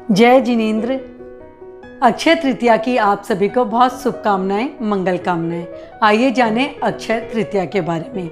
जय जिनेंद्र। अक्षय तृतीया की आप सभी को बहुत शुभकामनाएं, मंगल कामनाएं। आइए जानें अक्षय तृतीया के बारे में।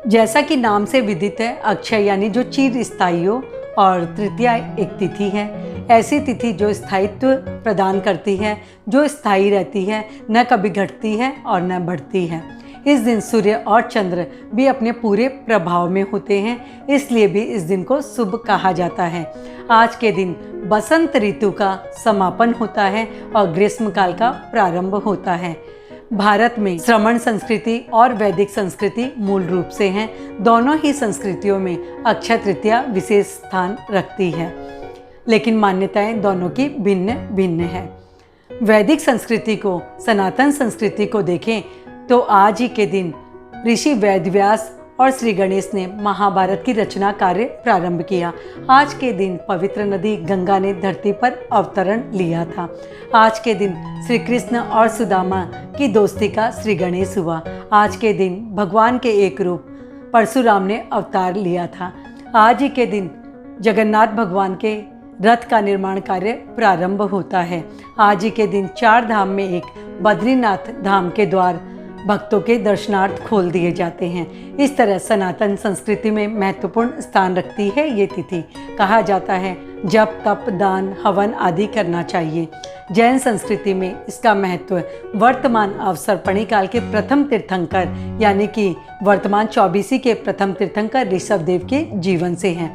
जैसा कि नाम से विदित है, अक्षय यानी जो चिर स्थायी हो और तृतीया एक तिथि है। ऐसी तिथि जो स्थायित्व प्रदान करती है, जो स्थायी रहती है, न कभी घटती है और न बढ़ती है। इस दिन सूर्य और चंद्र भी अपने पूरे प्रभाव में होते हैं, इसलिए भी इस दिन को शुभ कहा जाता है। आज के दिन बसंत ऋतु का समापन होता है और ग्रीष्म काल का प्रारंभ होता है। भारत में श्रमण संस्कृति और वैदिक संस्कृति मूल रूप से हैं। दोनों ही संस्कृतियों में अक्षय तृतीया विशेष स्थान रखती है, लेकिन मान्यताएं दोनों की भिन्न भिन्न है। वैदिक संस्कृति को, सनातन संस्कृति को देखें तो आज ही के दिन ऋषि वेदव्यास और श्री गणेश ने महाभारत की रचना कार्य प्रारंभ किया। आज के दिन पवित्र नदी गंगा ने धरती पर अवतरण लिया था। आज के दिन श्री कृष्ण और सुदामा की दोस्ती का श्री गणेश हुआ। आज के दिन भगवान के एक रूप परशुराम ने अवतार लिया था। आज ही के दिन जगन्नाथ भगवान के रथ का निर्माण कार्य प्रारंभ होता है। आज ही के दिन 4 धाम में एक बद्रीनाथ धाम के द्वार भक्तों के दर्शनार्थ खोल दिए जाते हैं। इस तरह सनातन संस्कृति में महत्वपूर्ण स्थान रखती है ये तिथि। कहा जाता है जप, तप, दान, हवन आदि करना चाहिए। जैन संस्कृति में इसका महत्व वर्तमान अवसर्पणी काल के प्रथम तीर्थंकर यानी कि वर्तमान 24 के प्रथम तीर्थंकर ऋषभ देव के जीवन से है।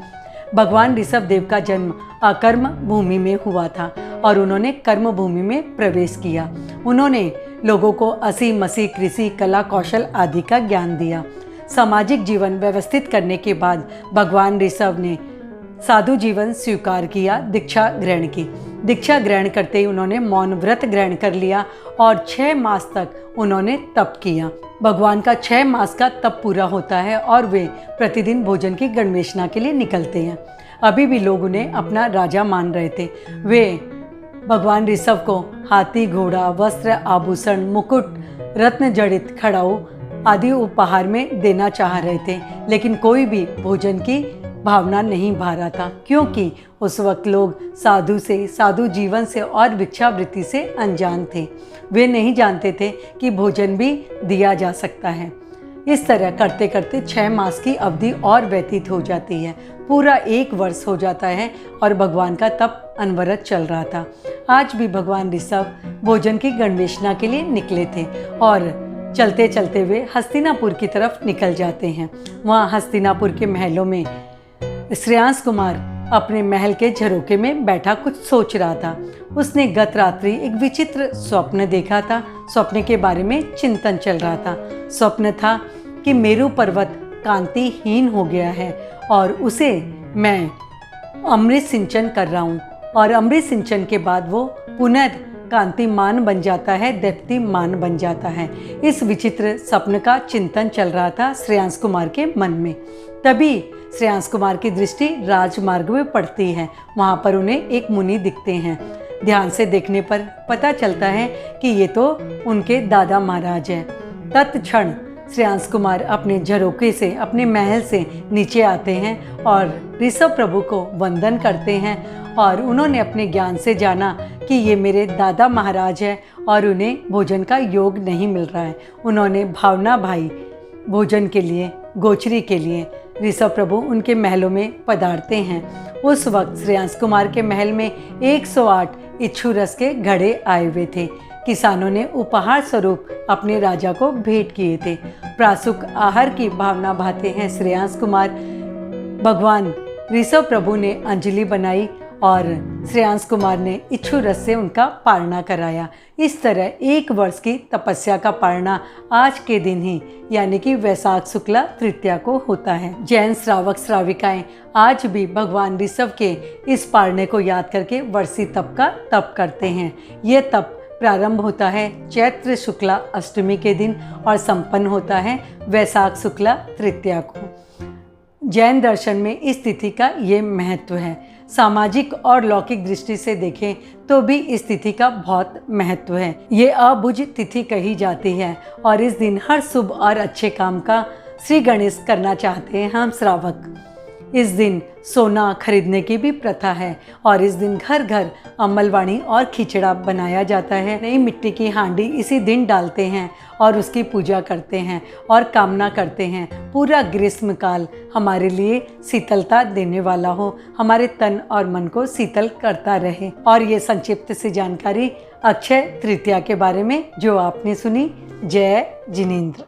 भगवान ऋषभ देव का जन्म अकर्म भूमि में हुआ था और उन्होंने कर्म भूमि में प्रवेश किया। उन्होंने लोगों को असी मसी, कृषि, कला, कौशल आदि का ज्ञान दिया। सामाजिक जीवन व्यवस्थित करने के बाद भगवान ऋषभ ने साधु जीवन स्वीकार किया, दीक्षा ग्रहण की। दीक्षा ग्रहण करते ही उन्होंने मौन व्रत ग्रहण कर लिया और 6 मास तक उन्होंने तप किया। भगवान का 6 मास का तप पूरा होता है और वे प्रतिदिन भोजन की गणवेशना के लिए निकलते हैं। अभी भी लोग उन्हें अपना राजा मान रहे थे। वे भगवान ऋषभ को हाथी, घोड़ा, वस्त्र, आभूषण, मुकुट, रत्न जड़ित खड़ाऊ आदि उपहार में देना चाह रहे थे, लेकिन कोई भी भोजन की भावना नहीं भा रहा था, क्योंकि उस वक्त लोग साधु से, साधु जीवन से और भिक्षावृत्ति से अनजान थे। वे नहीं जानते थे कि भोजन भी दिया जा सकता है। इस तरह करते करते 6 मास की अवधि और व्यतीत हो जाती है। पूरा 1 वर्ष हो जाता है और भगवान का तप अनवरत चल रहा था। आज भी भगवान ऋषभ भोजन की गणवेशना के लिए निकले थे और चलते चलते वे हस्तिनापुर की तरफ निकल जाते हैं। वहाँ हस्तिनापुर के महलों में श्रेयांश कुमार अपने महल के झरोखे में बैठा कुछ सोच रहा था। उसने गत रात्रि एक विचित्र स्वप्न देखा था। स्वप्न के बारे में चिंतन चल रहा था। स्वप्न था कि मेरु पर्वत कांतिहीन हो गया है और उसे मैं अमृत सिंचन कर रहा हूँ और अमृत सिंचन के बाद वो पुनर्कांतिमान बन जाता है, दीप्तिमान बन जाता है। इस विचित्र स्वप्न का चिंतन चल रहा था श्रेयांश कुमार के मन में। तभी श्रेयांश कुमार की दृष्टि राजमार्ग में पड़ती है। वहाँ पर उन्हें एक मुनि दिखते हैं। ध्यान से देखने पर पता चलता है कि ये तो उनके दादा महाराज हैं। तत्क्षण श्रेयांश कुमार अपने झरोखे से, अपने महल से नीचे आते हैं और ऋषभ प्रभु को वंदन करते हैं और उन्होंने अपने ज्ञान से जाना कि ये मेरे दादा महाराज हैं और उन्हें भोजन का योग नहीं मिल रहा है। उन्होंने भावना भाई भोजन के लिए, गोचरी के लिए ऋषभ प्रभु उनके महलों में पधारते हैं। उस वक्त श्रेयांश कुमार के महल में 108 इच्छू रस के घड़े आए हुए थे। किसानों ने उपहार स्वरूप अपने राजा को भेंट किए थे। प्रासुक आहार की भावना भाते हैं श्रेयांश कुमार। भगवान ऋषभ प्रभु ने अंजलि बनाई और श्रेयांश कुमार ने इच्छू रस से उनका पारणा कराया। इस तरह 1 वर्ष की तपस्या का पारणा आज के दिन ही यानी कि वैशाख शुक्ला तृतीया को होता है। जैन श्रावक श्राविकाएं आज भी भगवान ऋषभ के इस पारणे को याद करके वर्षी तप का तप करते हैं। ये तप प्रारंभ होता है चैत्र शुक्ला अष्टमी के दिन और संपन्न होता है वैशाख शुक्ला तृतीया को। जैन दर्शन में इस तिथि का ये महत्व है। सामाजिक और लौकिक दृष्टि से देखें तो भी इस तिथि का बहुत महत्व है। ये अबुझ तिथि कही जाती है और इस दिन हर शुभ और अच्छे काम का श्री गणेश करना चाहते हैं हम श्रावक। इस दिन सोना खरीदने की भी प्रथा है और इस दिन घर घर अम्मलवाणी और खिचड़ा बनाया जाता है। नई मिट्टी की हांडी इसी दिन डालते हैं और उसकी पूजा करते हैं और कामना करते हैं पूरा ग्रीष्म काल हमारे लिए शीतलता देने वाला हो, हमारे तन और मन को शीतल करता रहे। और ये संक्षिप्त सी जानकारी अक्षय तृतीया के बारे में जो आपने सुनी। जय जिनेंद्र।